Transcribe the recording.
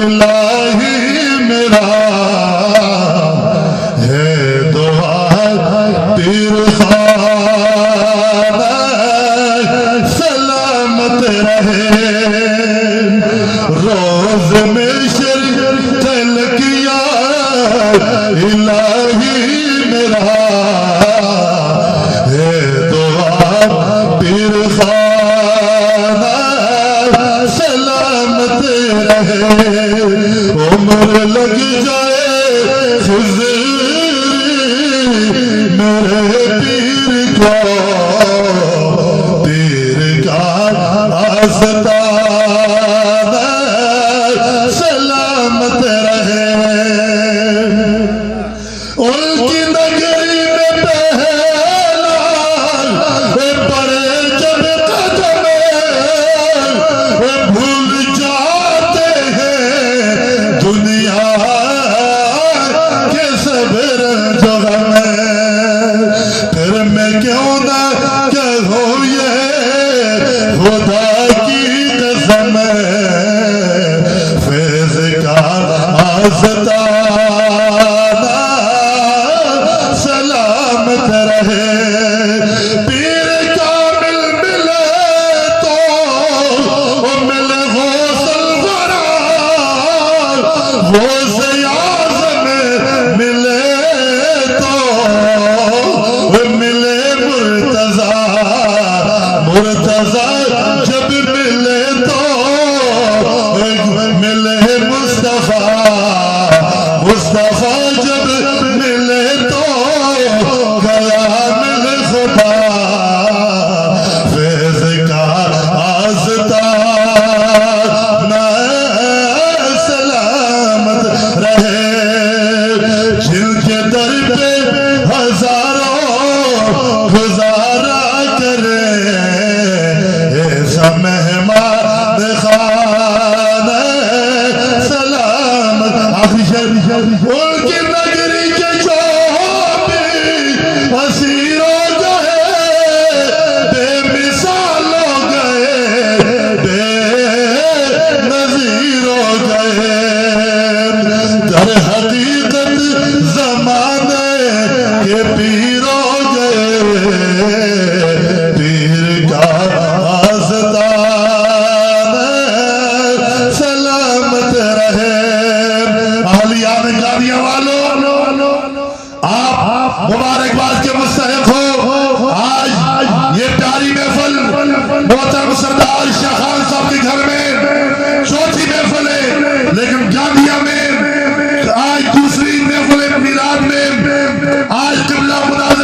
الہی میرا ہے دعا پیر خانہ سلامت رہے روز میں شر چل کیا الہی میرا ہے دعا پیر خانہ سلامت رہے عمر لگ جائے خضر میرے پیر کو پیر کا آستانہ سلامت رہے ان کی نگری میں پہلا پڑے جب قدم بھول جاتے ہیں دنیا کے سب رنج غم پھر میں کیوں نہ کہوں یہ خدا کی قسم فیض کا آستانہ سلامت رہے پیر کامل ملے تو ملے غوث الورا غوث اعظم ملے تو ملے مرتضی جب ملے تو ملے مصطفیٰ جب ملے تو گیا مل خدا فیض کا آستانہ سلامت رہے جن کے در پہ ہزاروں گزارا کرے ایسا مہمان خانہ سلامت آخری شہر ان کی نگری کے جو بھی اسیر ہو گئے بے مثال ہو گئے بے نظیر ہو گئے در حقیقت زمانے کے پیر ہو گئے پیر کا آستانہ سلامت رہے اہلیان قادیہ والوں آپ مبارکباد کے مستحق ہو آج یہ پیاری محفل محترم سردار شاہ خان صاحب کے گھر میں چوتھی محفل ہے لیکن گاندھیا میں آج دوسری محفل میلاد میں آج قبلہ مناظر